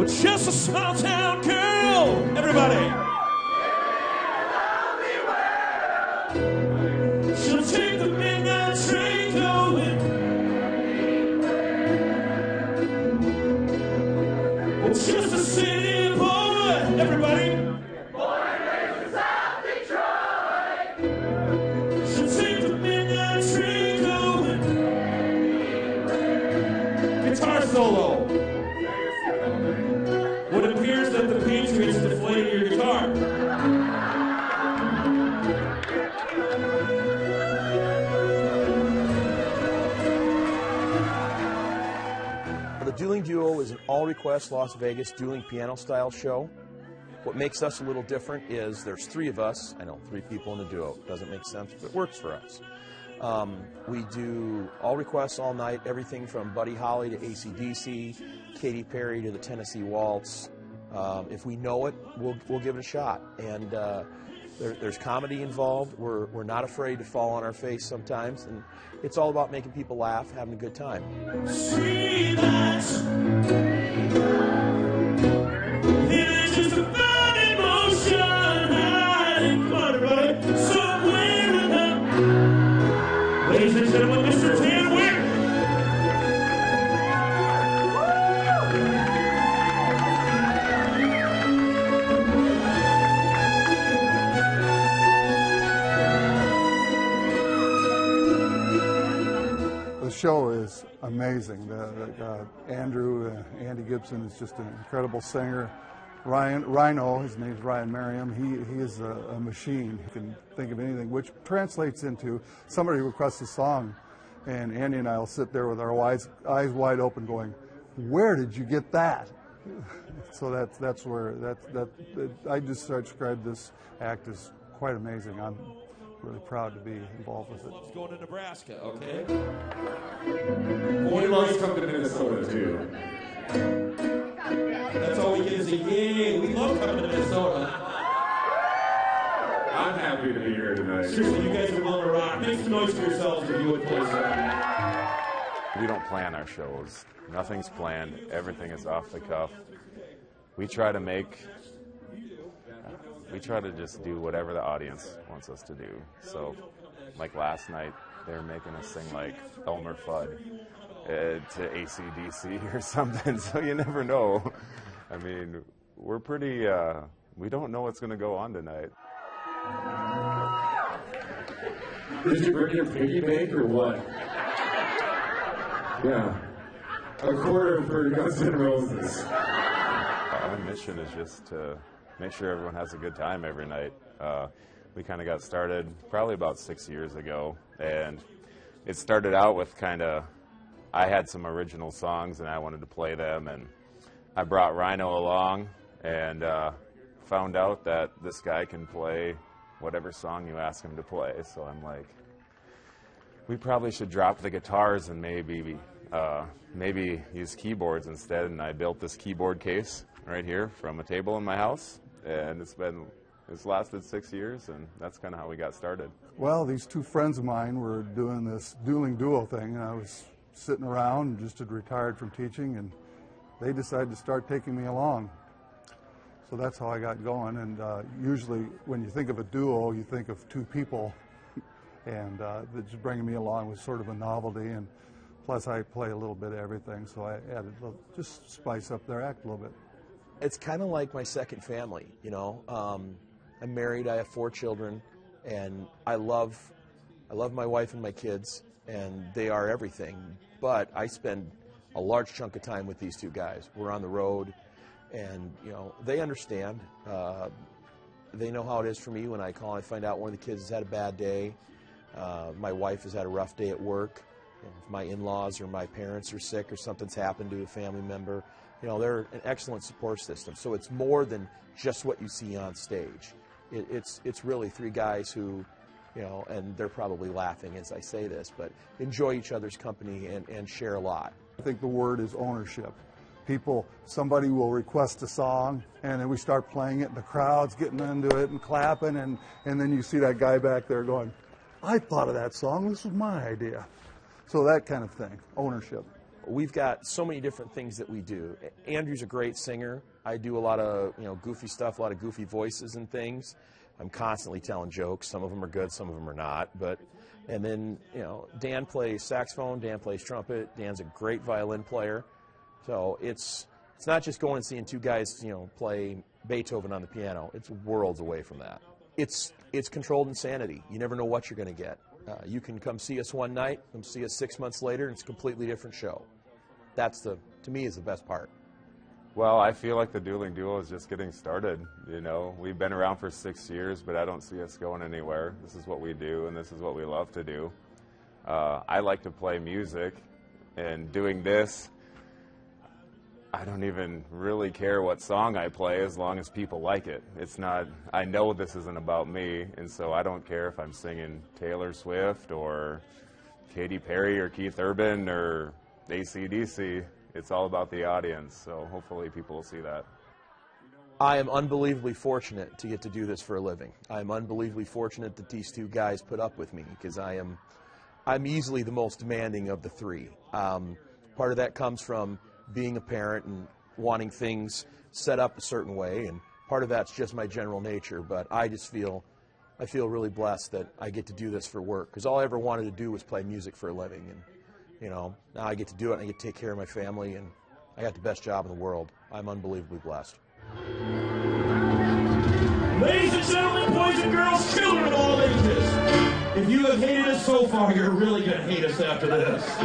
with just a small town girl. Everybody. She'll take the midnight train going with just a city boy. Everybody. Born and raised in South Detroit. She'll take the midnight train going. Guitar solo. What appears that the Patriots deflated your guitar. The Dueling Duo is an all-request Las Vegas dueling piano-style show. What makes us a little different is there's three of us. I know, three people in a duo. Doesn't make sense, but it works for us. We do all requests all night, everything from Buddy Holly to AC/DC, Katy Perry to the Tennessee Waltz. If we know it, we'll give it a shot. And there's comedy involved. We're not afraid to fall on our face sometimes, and it's all about making people laugh, having a good time. Ladies and gentlemen, Mr. Tan Wick. The show is amazing. Andy Gibson is just an incredible singer. Rhino, his name's Ryan Merriam, he is a machine. He can think of anything, which translates into somebody requests a song, and Andy and I will sit there with our eyes wide open going, where did you get that? So that's where I just describe this act as quite amazing. I'm really proud to be involved with it. Loves going to Nebraska, okay? He loves coming to Minnesota too. That's all we get is a yay. We love coming to Minnesota. I'm happy to be here tonight. Seriously, you guys are willing to rock. Make some noise for yourselves if you would, please. We don't plan our shows. Nothing's planned. Everything is off the cuff. We try to just do whatever the audience wants us to do. So, like last night, they were making us sing like Elmer Fudd to AC/DC or something, so you never know. I mean, we're pretty, we don't know what's going to go on tonight. Did you bring your piggy bank or what? Yeah. A quarter for Guns N' Roses. Our mission is just to make sure everyone has a good time every night. We kind of got started probably about 6 years ago, and it started out with I had some original songs and I wanted to play them, and I brought Rhino along and found out that this guy can play whatever song you ask him to play. So I'm like, we probably should drop the guitars and maybe use keyboards instead. And I built this keyboard case right here from a table in my house, and it's lasted 6 years, and that's kind of how we got started. Well, these two friends of mine were doing this Dueling Duo thing, and I was sitting around and just had retired from teaching, and they decided to start taking me along. So that's how I got going, and usually when you think of a duo, you think of two people, and just bringing me along was sort of a novelty, and plus I play a little bit of everything, so I added just spice up their act a little bit. It's kind of like my second family, you know. I'm married, I have 4 children, and I love my wife and my kids, and they are everything. But I spend a large chunk of time with these two guys. We're on the road, and you know, they understand. They know how it is for me when I call and I find out one of the kids has had a bad day. My wife has had a rough day at work. You know, if my in-laws or my parents are sick or something's happened to a family member, you know, they're an excellent support system. So it's more than just what you see on stage. It's really 3 guys who, you know, and they're probably laughing as I say this, but enjoy each other's company and share a lot. I think the word is ownership. Somebody will request a song, and then we start playing it, and the crowd's getting into it and clapping, and then you see that guy back there going, I thought of that song, this was my idea. So that kind of thing, ownership. we've got so many different things that we do. Andrew's a great singer. I do a lot of goofy stuff, a lot of goofy voices and things. I'm constantly telling jokes. Some of them are good, some of them are not. And then Dan plays saxophone, Dan plays trumpet. Dan's a great violin player. So it's not just going and seeing two guys play Beethoven on the piano. It's worlds away from that. It's controlled insanity. You never know what you're going to get. You can come see us one night, come see us 6 months later, and it's a completely different show. That's to me, is the best part. Well, I feel like the Dueling Duo is just getting started. We've been around for 6 years, but I don't see us going anywhere. This is what we do, and this is what we love to do. I like to play music, and doing this, I don't even really care what song I play as long as people like it. I know this isn't about me, and so I don't care if I'm singing Taylor Swift or Katy Perry or Keith Urban or AC/DC. It's all about the audience, so hopefully people will see that. I am unbelievably fortunate to get to do this for a living. I'm unbelievably fortunate that these two guys put up with me, because I'm easily the most demanding of the three. Part of that comes from being a parent and wanting things set up a certain way, and part of that's just my general nature, but I feel really blessed that I get to do this for work, because all I ever wanted to do was play music for a living, and now I get to do it, and I get to take care of my family, and I got the best job in the world. I'm unbelievably blessed. Ladies and gentlemen, boys and girls, children of all ages, if you have hated us so far, you're really going to hate us after this. It's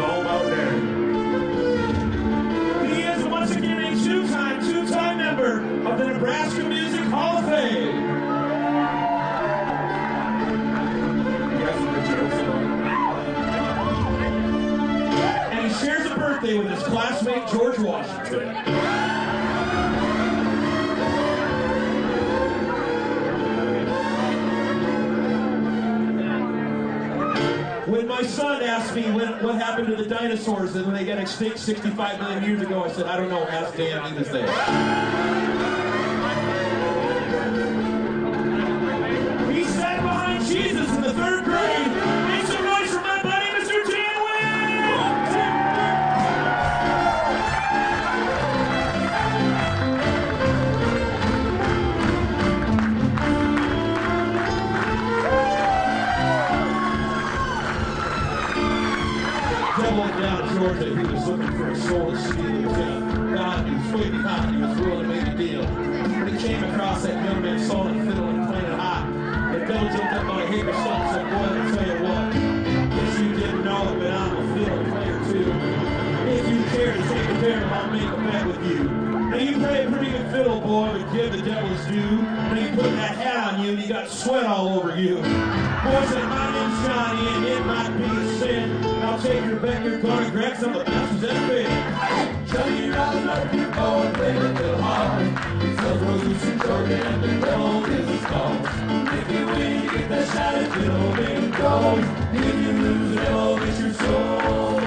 all about that. He is once again a two-time member of the Nebraska Music Hall of Fame. And he shares a birthday with his classmate George Washington. When my son asked me what happened to the dinosaurs and when they got extinct 65 million years ago, I said, I don't know, ask Dan, he was there. He sat behind Jesus in the 3rd grade. Make some noise for my buddy, Mr. Dan down in Georgia, he was looking for a soul to steal. He was in a God, he was way behind, he was willing to make a deal. When he came across that young man sawing and fiddling and playing it hot, the devil jumped up on a haber son and said, boy, I'll tell you what, guess you didn't know it, but I'm a fiddle player too. If you care to take a pair, I'll make a bet with you. Now you play a pretty good fiddle, boy, but give the devil's due. Then he put that hat on you and you got sweat all over you. Boy said, my name's Johnny and it might be a sin. I'll take your bet, you're gonna grab some of the best was ever been. Johnny rises up your bow and play a little hard. Sells roses in Georgia and the devil is his cause. If you win, you get that shot at fiddle and gold. If you lose, the devil gets your soul.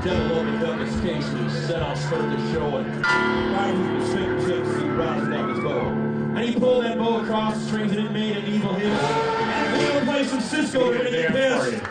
Devil opened up his case and he said, I'll start the show, and right with his fingertips he roused up his bow. And he pulled that bow across the strings and it made an evil hiss. And the fiddle play some Cisco and it pissed.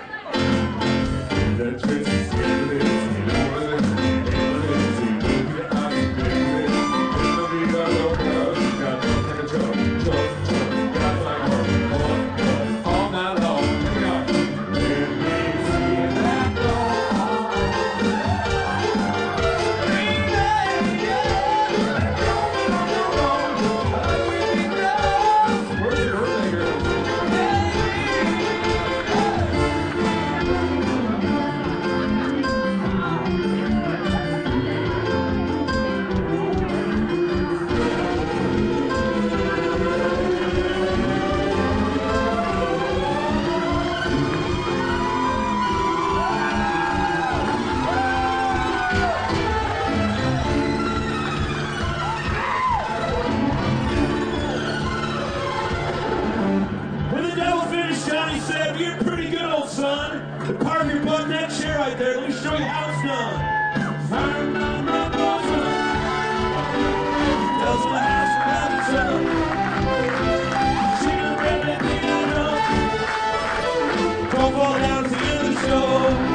show.